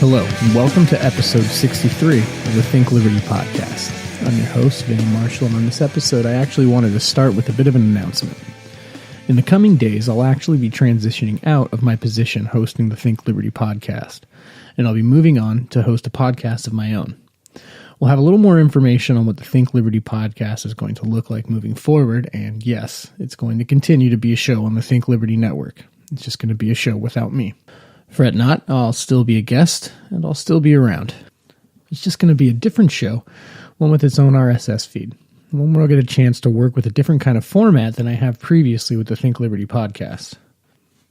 Hello, and welcome to episode 63 of the Think Liberty podcast. I'm your host, Vinny Marshall, and on this episode, I actually wanted to start with a bit of an announcement. In the coming days, I'll actually be transitioning out of my position hosting the Think Liberty podcast, and I'll be moving on to host a podcast of my own. We'll have a little more information on what the Think Liberty podcast is going to look like moving forward, and yes, it's going to continue to be a show on the Think Liberty network. It's just going to be a show without me. Fret not, I'll still be a guest, and I'll still be around. It's just going to be a different show, one with its own RSS feed, one where I'll get a chance to work with a different kind of format than I have previously with the Think Liberty podcast.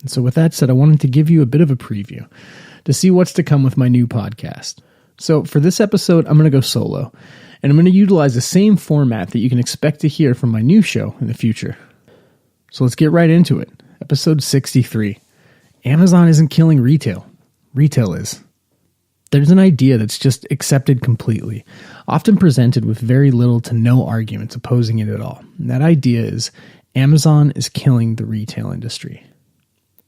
And so with that said, I wanted to give you a bit of a preview to see what's to come with my new podcast. So for this episode, I'm going to go solo, and I'm going to utilize the same format that you can expect to hear from my new show in the future. So let's get right into it. Episode 63. Amazon isn't killing retail. Retail is. There's an idea that's just accepted completely, often presented with very little to no arguments opposing it at all. And that idea is Amazon is killing the retail industry.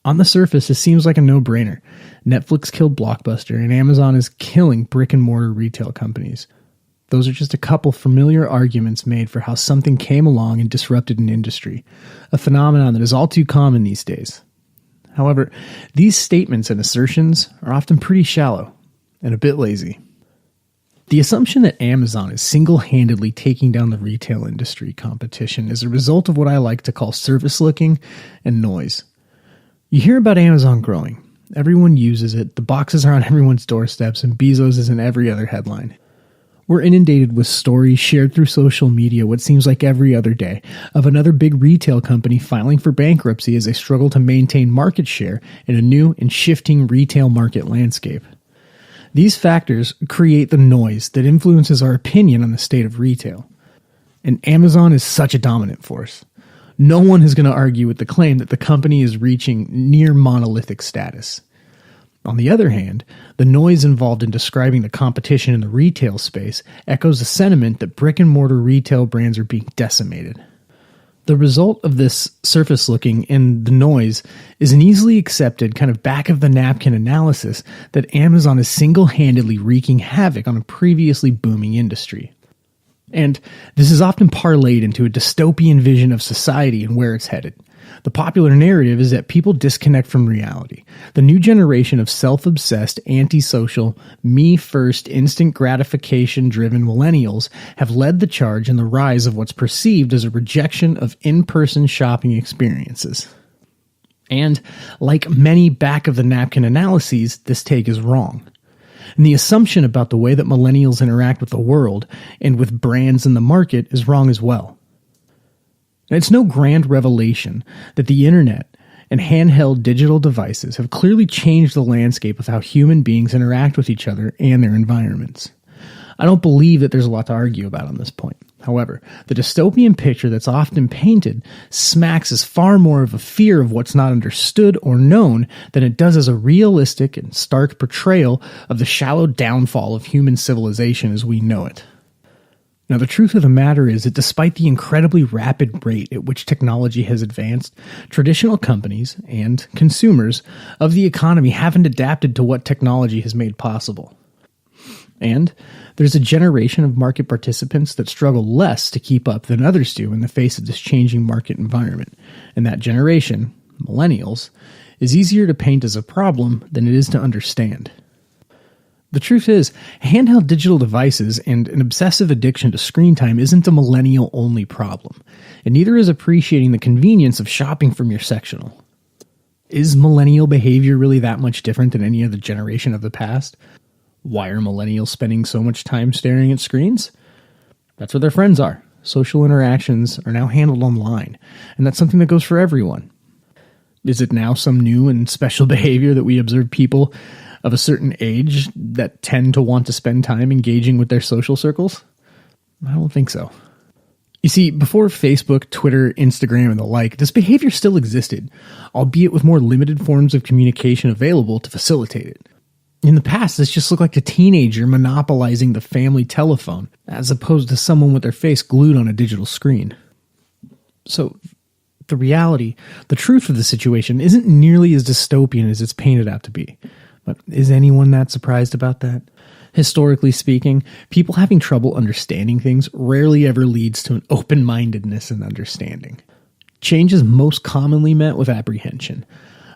On the surface, it seems like a no-brainer. Netflix killed Blockbuster, and Amazon is killing brick-and-mortar retail companies. Those are just a couple familiar arguments made for how something came along and disrupted an industry, a phenomenon that is all too common these days. However, these statements and assertions are often pretty shallow and a bit lazy. The assumption that Amazon is single-handedly taking down the retail industry competition is a result of what I like to call surface looking and noise. You hear about Amazon growing. Everyone uses it, the boxes are on everyone's doorsteps, and Bezos is in every other headline. We're inundated with stories shared through social media what seems like every other day of another big retail company filing for bankruptcy as they struggle to maintain market share in a new and shifting retail market landscape. These factors create the noise that influences our opinion on the state of retail. And Amazon is such a dominant force. No one is going to argue with the claim that the company is reaching near monolithic status. On the other hand, the noise involved in describing the competition in the retail space echoes the sentiment that brick-and-mortar retail brands are being decimated. The result of this surface looking and the noise is an easily accepted kind of back-of-the-napkin analysis that Amazon is single-handedly wreaking havoc on a previously booming industry. And this is often parlayed into a dystopian vision of society and where it's headed. The popular narrative is that people disconnect from reality. The new generation of self-obsessed, antisocial, me-first, instant gratification-driven millennials have led the charge in the rise of what's perceived as a rejection of in-person shopping experiences. And, like many back-of-the-napkin analyses, this take is wrong. And the assumption about the way that millennials interact with the world and with brands in the market is wrong as well. And it's no grand revelation that the internet and handheld digital devices have clearly changed the landscape of how human beings interact with each other and their environments. I don't believe that there's a lot to argue about on this point. However, the dystopian picture that's often painted smacks as far more of a fear of what's not understood or known than it does as a realistic and stark portrayal of the shallow downfall of human civilization as we know it. Now, the truth of the matter is that despite the incredibly rapid rate at which technology has advanced, traditional companies and consumers of the economy haven't adapted to what technology has made possible. And there's a generation of market participants that struggle less to keep up than others do in the face of this changing market environment. And that generation, millennials, is easier to paint as a problem than it is to understand. The truth is, handheld digital devices and an obsessive addiction to screen time isn't a millennial-only problem, and neither is appreciating the convenience of shopping from your sectional. Is millennial behavior really that much different than any other generation of the past? Why are millennials spending so much time staring at screens? That's where their friends are. Social interactions are now handled online, and that's something that goes for everyone. Is it now some new and special behavior that we observe people of a certain age that tend to want to spend time engaging with their social circles? I don't think so. You see, before Facebook, Twitter, Instagram, and the like, this behavior still existed, albeit with more limited forms of communication available to facilitate it. In the past, this just looked like a teenager monopolizing the family telephone, as opposed to someone with their face glued on a digital screen. So, the reality, the truth of the situation isn't nearly as dystopian as it's painted out to be. But is anyone that surprised about that? Historically speaking, people having trouble understanding things rarely ever leads to an open-mindedness and understanding. Change is most commonly met with apprehension,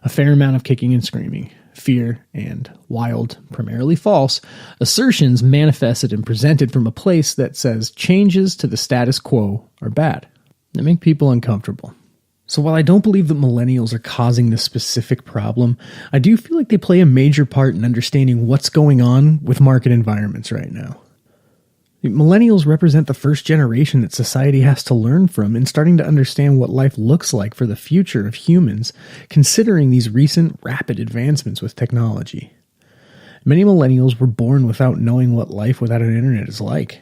a fair amount of kicking and screaming, fear, and wild, primarily false, assertions manifested and presented from a place that says changes to the status quo are bad. They make people uncomfortable. So while I don't believe that millennials are causing this specific problem, I do feel like they play a major part in understanding what's going on with market environments right now. Millennials represent the first generation that society has to learn from in starting to understand what life looks like for the future of humans, considering these recent rapid advancements with technology. Many millennials were born without knowing what life without an internet is like.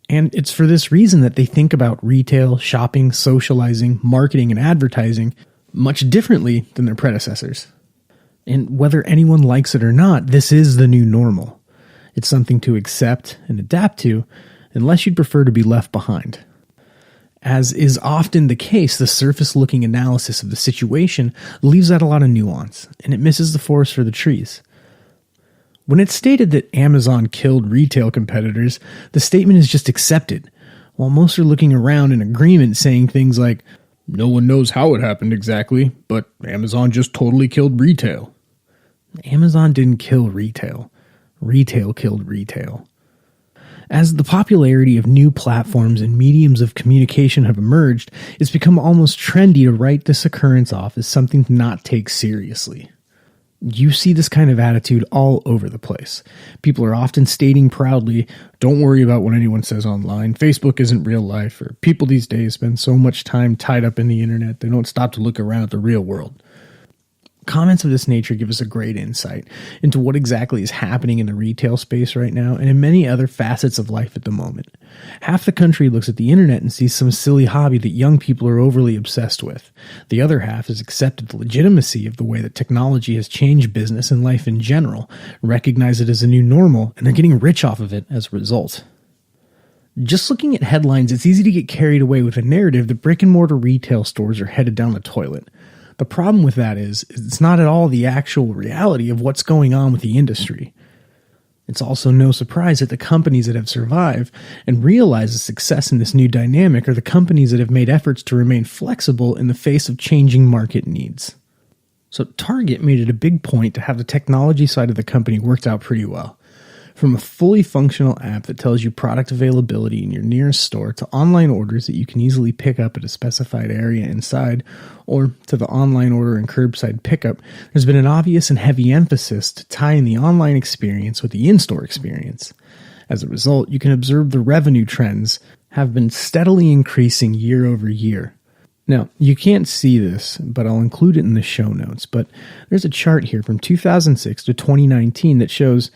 And it's for this reason that they think about retail, shopping, socializing, marketing, and advertising much differently than their predecessors. And whether anyone likes it or not, this is the new normal. It's something to accept and adapt to, unless you'd prefer to be left behind. As is often the case, the surface-looking analysis of the situation leaves out a lot of nuance, and it misses the forest for the trees. When it's stated that Amazon killed retail competitors, the statement is just accepted, while most are looking around in agreement saying things like, "No one knows how it happened exactly, but Amazon just totally killed retail." Amazon didn't kill retail. Retail killed retail. As the popularity of new platforms and mediums of communication have emerged, it's become almost trendy to write this occurrence off as something to not take seriously. You see this kind of attitude all over the place. People are often stating proudly, "Don't worry about what anyone says online. Facebook isn't real life," or "People these days spend so much time tied up in the internet, they don't stop to look around at the real world." Comments of this nature give us a great insight into what exactly is happening in the retail space right now and in many other facets of life at the moment. Half the country looks at the internet and sees some silly hobby that young people are overly obsessed with. The other half has accepted the legitimacy of the way that technology has changed business and life in general, recognize it as a new normal, and they're getting rich off of it as a result. Just looking at headlines, it's easy to get carried away with a narrative that brick-and-mortar retail stores are headed down the toilet. The problem with that is it's not at all the actual reality of what's going on with the industry. It's also no surprise that the companies that have survived and realized the success in this new dynamic are the companies that have made efforts to remain flexible in the face of changing market needs. So Target made it a big point to have the technology side of the company worked out pretty well. From a fully functional app that tells you product availability in your nearest store to online orders that you can easily pick up at a specified area inside, or to the online order and curbside pickup, there's been an obvious and heavy emphasis to tie in the online experience with the in-store experience. As a result, you can observe the revenue trends have been steadily increasing year over year. Now, you can't see this, but I'll include it in the show notes, but there's a chart here from 2006 to 2019 that shows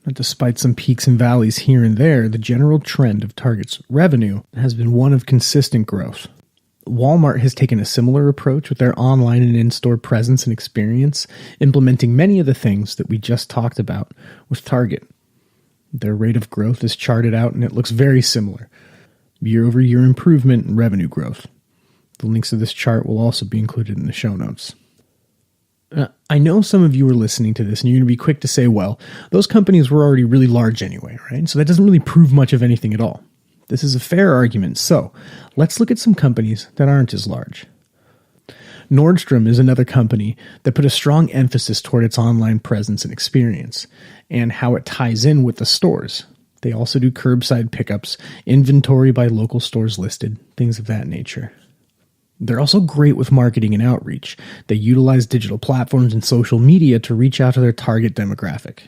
that despite some peaks and valleys here and there, the general trend of Target's revenue has been one of consistent growth. Walmart has taken a similar approach with their online and in-store presence and experience, implementing many of the things that we just talked about with Target. Their rate of growth is charted out and it looks very similar. Year-over-year improvement in revenue growth. The links to this chart will also be included in the show notes. I know some of you are listening to this and you're going to be quick to say, well, those companies were already really large anyway, right? So that doesn't really prove much of anything at all. This is a fair argument, so let's look at some companies that aren't as large. Nordstrom is another company that put a strong emphasis toward its online presence and experience, and how it ties in with the stores. They also do curbside pickups, inventory by local stores listed, things of that nature. They're also great with marketing and outreach. They utilize digital platforms and social media to reach out to their target demographic.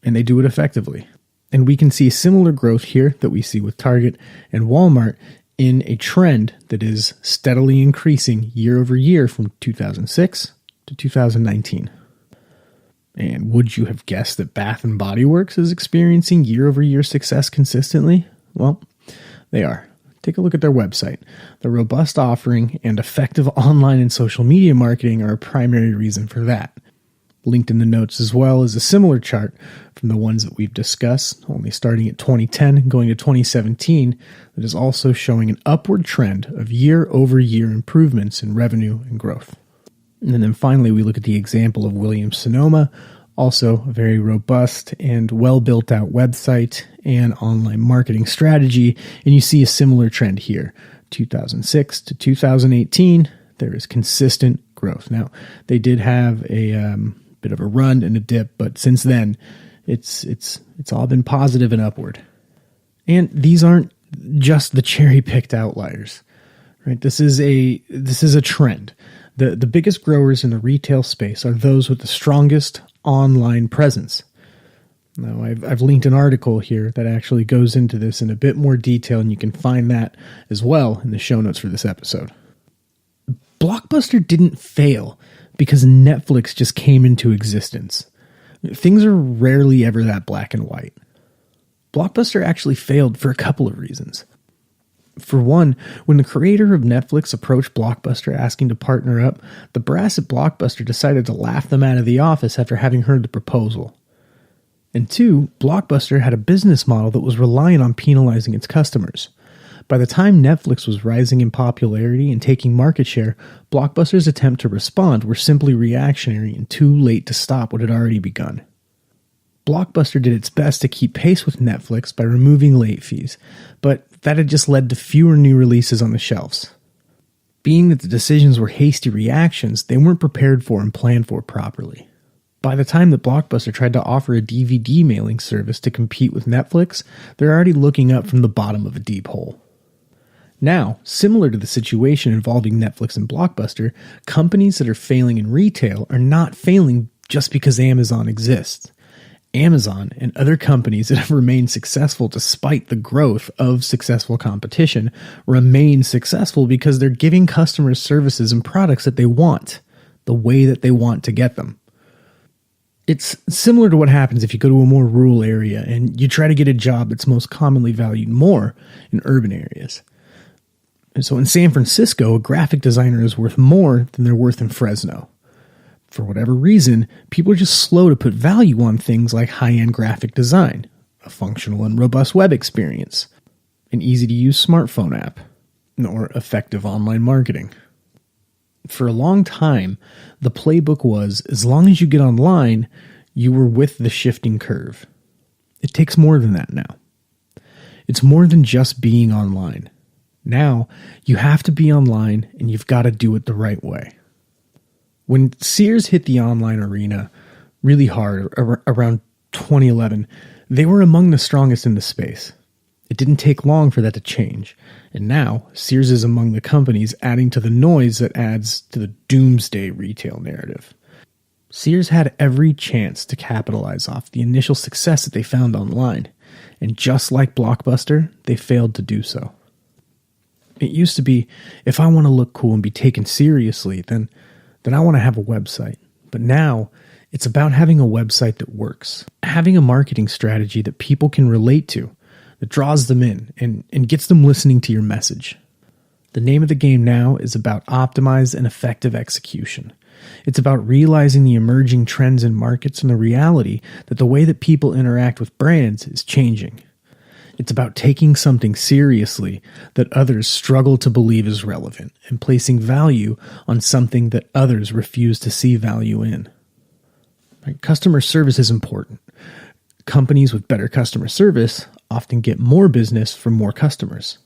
And they do it effectively. And we can see similar growth here that we see with Target and Walmart in a trend that is steadily increasing year over year from 2006 to 2019. And would you have guessed that Bath & Body Works is experiencing year over year success consistently? Well, they are. Take a look at their website. The robust offering and effective online and social media marketing are a primary reason for that. Linked in the notes as well is a similar chart from the ones that we've discussed, only starting at 2010 and going to 2017, that is also showing an upward trend of year-over-year improvements in revenue and growth. And then finally, we look at the example of Williams-Sonoma, Also, a very robust and well built out website and online marketing strategy. And you see a similar trend here. 2006 to 2018, there is consistent growth. Now, they did have a bit of a run and a dip, but since then, it's all been positive and upward. And these aren't just the cherry-picked outliers, right? This is a trend. The biggest growers in the retail space are those with the strongest online presence. Now, I've linked an article here that actually goes into this in a bit more detail, and you can find that as well in the show notes for this episode. Blockbuster didn't fail because Netflix just came into existence. Things are rarely ever that black and white. Blockbuster actually failed for a couple of reasons. For one, when the creator of Netflix approached Blockbuster asking to partner up, the brass at Blockbuster decided to laugh them out of the office after having heard the proposal. And two, Blockbuster had a business model that was reliant on penalizing its customers. By the time Netflix was rising in popularity and taking market share, Blockbuster's attempt to respond were simply reactionary and too late to stop what had already begun. Blockbuster did its best to keep pace with Netflix by removing late fees, but that had just led to fewer new releases on the shelves. Being that the decisions were hasty reactions, they weren't prepared for and planned for properly. By the time that Blockbuster tried to offer a DVD mailing service to compete with Netflix, they're already looking up from the bottom of a deep hole. Now, similar to the situation involving Netflix and Blockbuster, companies that are failing in retail are not failing just because Amazon exists. Amazon and other companies that have remained successful despite the growth of successful competition remain successful because they're giving customers services and products that they want, the way that they want to get them. It's similar to what happens if you go to a more rural area and you try to get a job that's most commonly valued more in urban areas. And so in San Francisco, a graphic designer is worth more than they're worth in Fresno. For whatever reason, people are just slow to put value on things like high-end graphic design, a functional and robust web experience, an easy-to-use smartphone app, or effective online marketing. For a long time, the playbook was, as long as you get online, you were with the shifting curve. It takes more than that now. It's more than just being online. Now, you have to be online, and you've got to do it the right way. When Sears hit the online arena really hard around 2011, they were among the strongest in the space. It didn't take long for that to change, and now Sears is among the companies adding to the noise that adds to the doomsday retail narrative. Sears had every chance to capitalize off the initial success that they found online, and just like Blockbuster, they failed to do so. It used to be, if I want to look cool and be taken seriously, then I want to have a website. But now, it's about having a website that works. Having a marketing strategy that people can relate to, that draws them in and gets them listening to your message. The name of the game now is about optimized and effective execution. It's about realizing the emerging trends in markets and the reality that the way that people interact with brands is changing. It's about taking something seriously that others struggle to believe is relevant and placing value on something that others refuse to see value in. Right? Customer service is important. Companies with better customer service often get more business from more customers.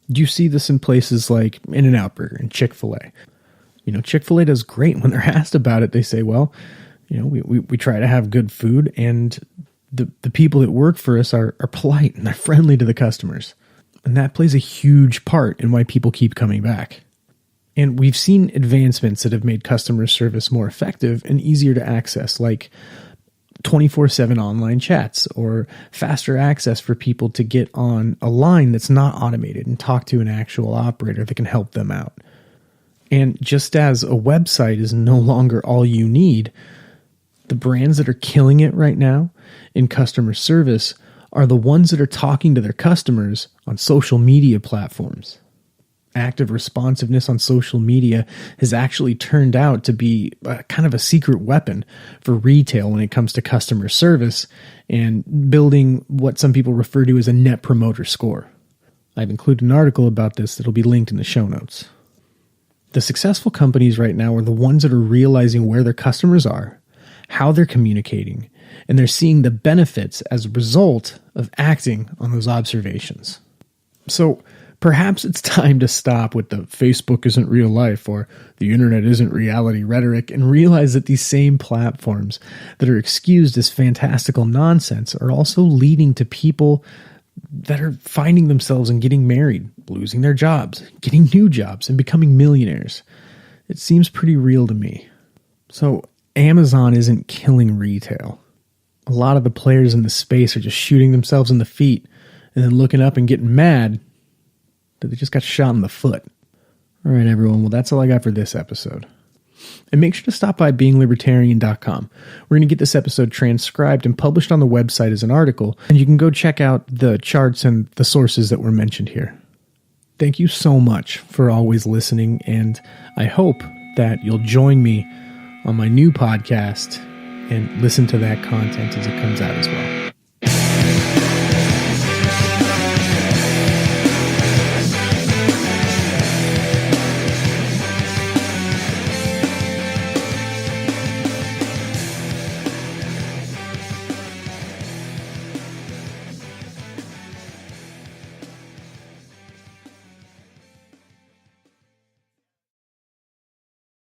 You see this in places like In-N-Out Burger and Chick-fil-A. Chick-fil-A does great when they're asked about it. They say, well, we try to have good food, and the people that work for us are polite and they're friendly to the customers. And that plays a huge part in why people keep coming back. And we've seen advancements that have made customer service more effective and easier to access, like 24/7 online chats or faster access for people to get on a line that's not automated and talk to an actual operator that can help them out. And just as a website is no longer all you need, the brands that are killing it right now in customer service are the ones that are talking to their customers on social media platforms. Active responsiveness on social media has actually turned out to be kind of a secret weapon for retail when it comes to customer service and building what some people refer to as a net promoter score. I've included an article about this that'll be linked in the show notes. The successful companies right now are the ones that are realizing where their customers are, how they're communicating, and they're seeing the benefits as a result of acting on those observations. So perhaps it's time to stop with the Facebook isn't real life or the internet isn't reality rhetoric and realize that these same platforms that are excused as fantastical nonsense are also leading to people that are finding themselves and getting married, losing their jobs, getting new jobs, and becoming millionaires. It seems pretty real to me. So Amazon isn't killing retail. A lot of the players in the space are just shooting themselves in the feet and then looking up and getting mad that they just got shot in the foot. All right, everyone. Well, that's all I got for this episode. And make sure to stop by beinglibertarian.com. We're going to get this episode transcribed and published on the website as an article, and you can go check out the charts and the sources that were mentioned here. Thank you so much for always listening, and I hope that you'll join me on my new podcast and listen to that content as it comes out as well.